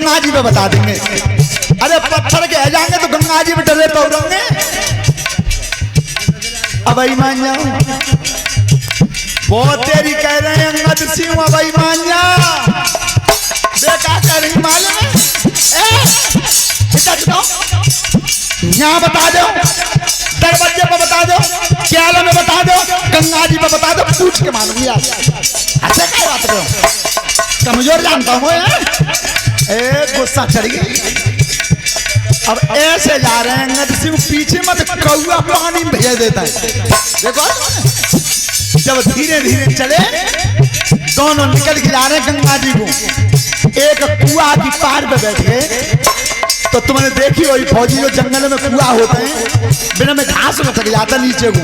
गंगा जी पे बता देंगे। अरे पत्थर के जाएंगे तो गंगा जी पे डरे तो होंगे। अब मान जाओ, बहुत तेरी कह रहे हैं अंगद सिंह, अब मान जा। बेटा कह रही मालूम है, यहाँ बता दो, दरवाजे पे बता दो, क्याला में बता दो, गंगा जी पे बता दो, पूछ के मानूंगी आप। ऐसे क्या बात करो, कमजोर जानता हूँ गुस्सा चढ़ गई। अब ऐसे जा रहे हैं अंगद सिंह, पीछे मत कौआ पानी भेज देता है। देखो जब धीरे धीरे चले दोनों निकल के जा रहे हैं गंगा जी को। एक कुआ की पार पे बैठ गए तो तुमने देखी वही फौजी जो जंगल में कुआ होते हैं, बिना में घास में थक जाता नीचे को।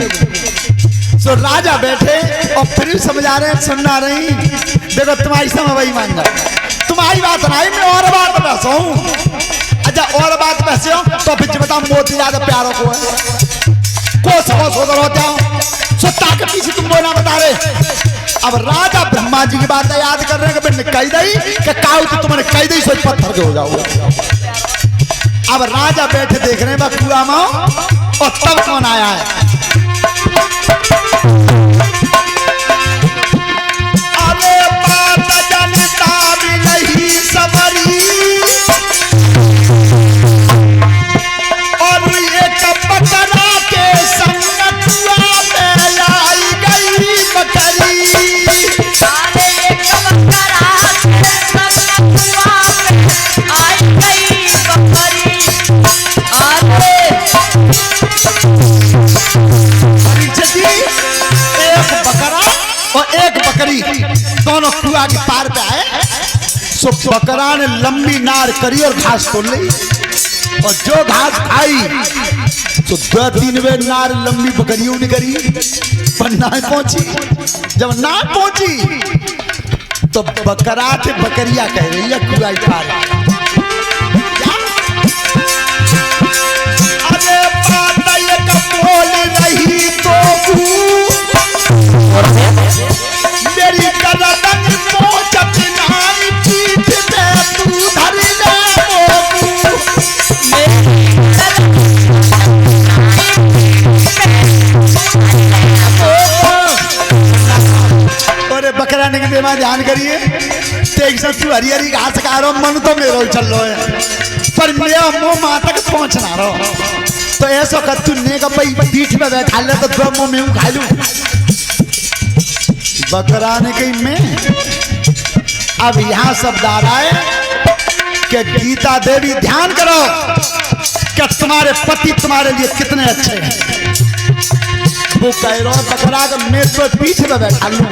सो राजा बैठे और फिर समझा रहे हैं, सुनना रही। देखो तुम्हारी समय वही मान जाओ, तुम्हारी बात नहीं, मैं और बात बहसा हूँ। अच्छा और बात बहसे हो तो फिर बताओ मोती ज्यादा प्यारों को है को सोदर होते हो, सुता के पीछे तुम बोलना बता रहे। अब राजा ब्रह्मा जी की बात याद कर रहे हैं कि कह दी कि काऊ तो तुमने कह दी सोच पत्थर के हो जाओगे। अब राजा बैठे देख रहे हैं कुआ में, और तब कौन आया है? अरे बात जनता भी नहीं सबरी, और एक बकरा के संग कुआ में आई गई बकरी। अरे एक बकरा के संग कुआ में आई गई बकरी। एक बकरा और एक बकरी दोनों कुआ के पार पे आए। सो बकरा ने लंबी नार करी और घास तोड़ ली, और जो घास खाई तो 2-3 वे नार लंबी बकरियों ने करी, पर ना पहुंची। जब ना पहुंची तो बकरा थे बकरिया कह रही है कुआ के पार। नहीं तो मेरी गर्दन पहुंचत नहीं, पीठ पे तू धर ले अरे बकरा ने के ध्यान करिए, तू हरी हरी घास खा रहा, मन तो मेरा चल रहा है, पर मेरा मुंह मां तक पहुंचना रहा। तो ऐसा कर तू ने का भाई पीठ में बैठा ले तो दो मुंह में खा लूं। बकरा ने कही मैं अब यहां शब्द आ रहा है कि गीता देवी ध्यान करो कि तुम्हारे पति तुम्हारे लिए कितने अच्छे हैं। वो कह रहा बकरा का मैं तो पीठ में बैठा लूं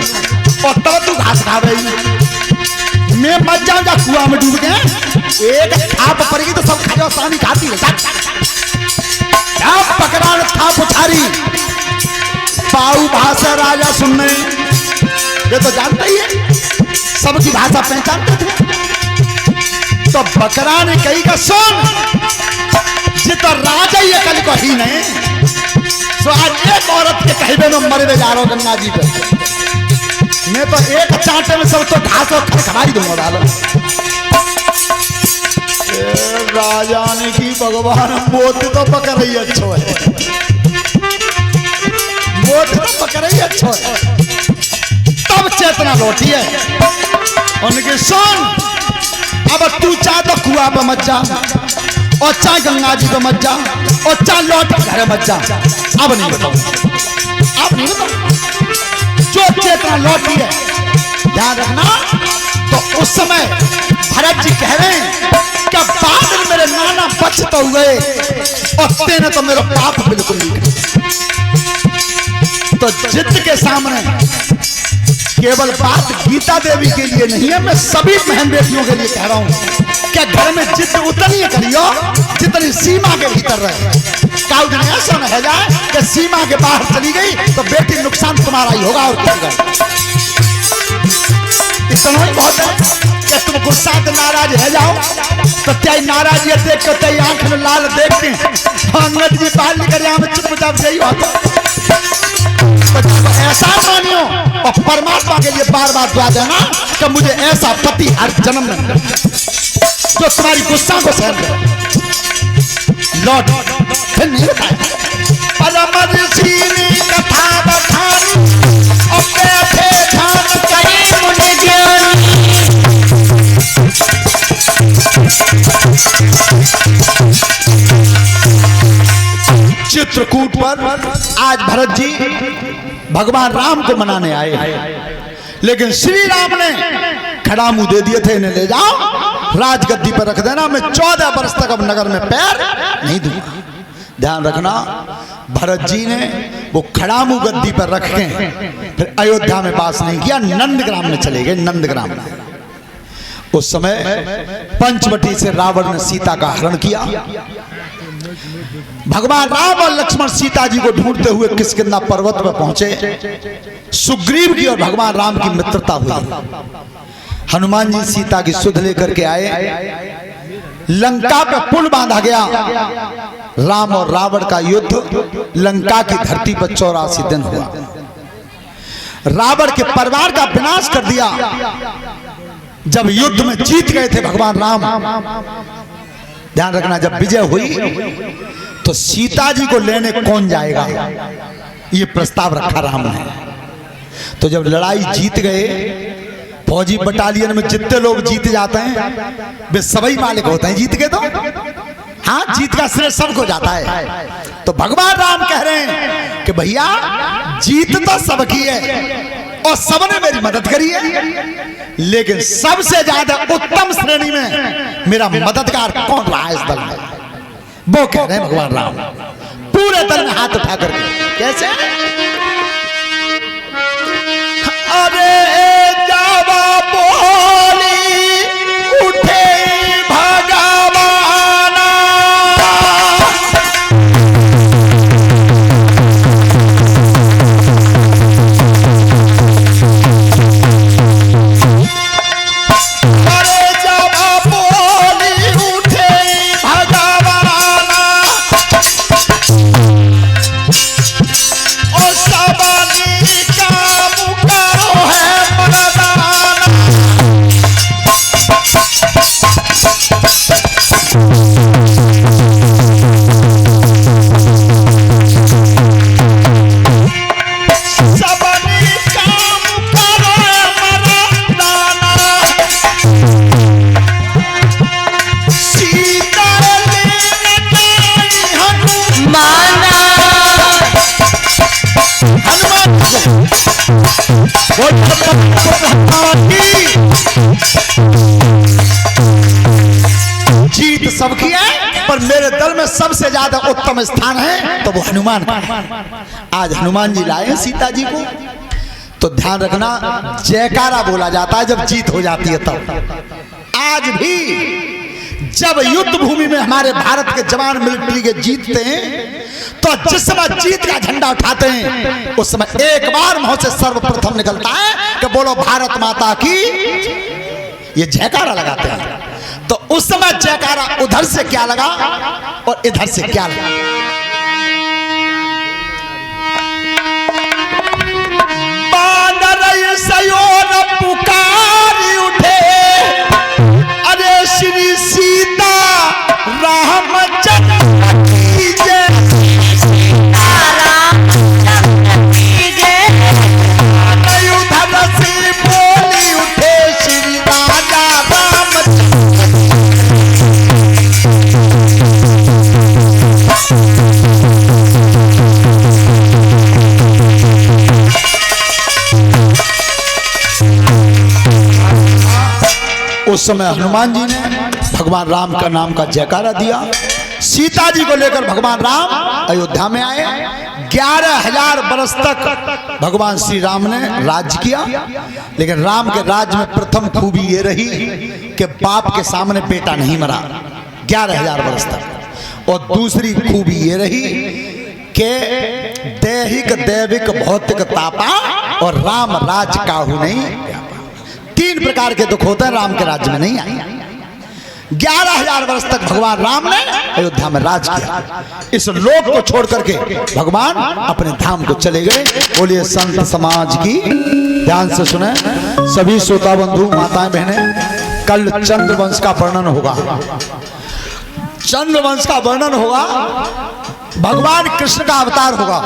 और तब तू घास खा रही, मैं मत जाऊं जा कुआं में डूब गए। एक थाप पड़ेगी तो सब खा सानी खाती है। पकड़ा था पुछारी पाऊ भाषा राजा सुनने, ये तो जानते ही है, सबकी भाषा पहचानते थे। तो बकरा ने कही का सुन, ये तो राजा ही कल को ही नहीं, सो आज एक औरत के कहबे में मरे जा रहा गंगा जी पे, मैं तो एक चांटे में सब तो घास और खरखराई दूंगा डालो। राजा ने की भगवान मोती तो पकड़ रही अच्छो है, मोती तो पकड़ रही अच्छो है। तब चेतना लौटी है उनके सुन, अब तू चाह तो कुआ पे मत जा, और चाह गंगा जी पे मत जा, और चाह लौट घर मत जा। अब नहीं बताओ, अब नहीं बताओ। जो चेतना लौटी है ध्यान रखना। तो उस समय भरत जी कह रहे हैं कि बादल मेरे नाना बच तो गए और तेने तो मेरा पाप बिल्कुल नहीं किया। तो जिद के सामने केवल बात गीता देवी के लिए नहीं है, मैं सभी बहन बेटियों के लिए कह रहा हूं कि घर में जिद उतनी करियो जितनी सीमा के भीतर रहे। काउ दिन ऐसा न है जाए कि सीमा के बाहर चली गई तो बेटी नुकसान तुम्हारा ही होगा और किसी का। इतना ही बहुत है कि तुम गुस्सा से नाराज रह जाओ तो तेरी नाराजी देख कर तेरी आंख में लाल देखते अंगद जी बाल निकल यहाँ में चुपचाप से ही होता। ऐसा मानियो और परमात्मा के लिए बार बार दुआ देना कि मुझे ऐसा पति हर जन्म में। जो तुम्हारी गुस्सा को सहन करे। लौट फिर नहीं बताया। परम ऋषि ने कथा बखानी और बैठे ध्यान करे मुनि ज्ञानी। चित्रकूट पर आज भरत जी भगवान राम को मनाने आए, लेकिन श्री राम ने खड़ा मुंह दे दिए थे, इन्हें ले जाओ राजगद्दी पर रख देना, मैं 14 वर्ष तक अब नगर में पैर नहीं दूंगा। ध्यान रखना, भरत जी ने वो खड़ा मुंह गद्दी पर रख के फिर अयोध्या में वास नहीं किया, नंदग्राम में चले गए। नंदग्राम में उस समय पंचवटी से रावण ने सीता का हरण किया। भगवान राम और लक्ष्मण सीता जी को ढूंढते हुए किष्किंधा पर्वत पर पहुंचे। सुग्रीव की और भगवान राम की मित्रता हुई। हनुमान जी सीता की सुध लेकर के आए। लंका पे पुल बांधा गया। राम और रावण का युद्ध लंका की धरती पर 84 दिन हुआ। रावण के परिवार का विनाश कर दिया। जब युद्ध में जीत गए थे भगवान राम, ध्यान रखना, जब विजय हुई तो सीता जी को लेने कौन जाएगा, ये प्रस्ताव रखा राम ने। तो जब लड़ाई जीत गए, फौजी बटालियन में जितने लोग जीत जाते हैं वे सभी मालिक होते हैं। जीत गए तो हाँ, जीत का श्रेय सबको जाता है। तो भगवान राम कह रहे हैं कि भैया जीत तो सबकी है और सबने मेरी मदद करी है, लेकिन सबसे ज्यादा उत्तम श्रेणी में मेरा मददगार कौन रहा है इस दल में, वो कह रहे हैं भगवान राम। पूरे दल में हाथ उठा करके कैसे, अरे जावा बोली उठे भगवाना, अरे जावा बोली उठे भगवाना, और सबनी काम करो है मर्दाना। सबनी काम करो है मर्दाना। सीता लेने गई हनुमाना। जीत सबकी है, पर मेरे दल में सबसे ज्यादा उत्तम स्थान है तो वो हनुमान का है। आज हनुमान जी लाए सीता जी को, तो ध्यान रखना जयकारा बोला जाता है जब जीत हो जाती है तब। आज भी जब युद्ध भूमि में हमारे भारत के जवान मिलिट्री के जीतते हैं, तो जिस समय जीत का झंडा उठाते हैं उस समय एक बार मुंह से सर्वप्रथम निकलता है कि बोलो भारत माता की, ये जयकारा लगाते हैं। तो उस समय जयकारा उधर से क्या लगा और इधर से क्या लगा। बानर सयोर पुकारी उठे, अरे श्री सीता रामचंद्र की जय। उधर से बोली उठे श्री राजा रामचंद्र। उस समय हनुमान जी ने भगवान राम का नाम का जयकारा दिया। सीता जी को लेकर भगवान राम अयोध्या में आए। 11,000 वर्ष तक भगवान श्री राम ने राज्य किया, लेकिन राम के राज्य में प्रथम खूबी ये रही कि बाप के सामने बेटा नहीं मरा 11,000 वर्ष तक। और दूसरी खूबी ये रही कि दैहिक दैविक भौतिक तापा और राम राज काहू नहीं। 3 प्रकार के दुख होते हैं, राम के राज्य में नहीं आए। 11,000 वर्ष तक भगवान राम ने अयोध्या में राज किया। इस लोक को छोड़ करके भगवान अपने धाम को चले गए। बोलिए संत समाज की, ध्यान से सुने सभी श्रोता बंधु माताएं बहनें। कल चंद्रवंश का वर्णन होगा। चंद्रवंश का वर्णन होगा, भगवान कृष्ण का अवतार होगा।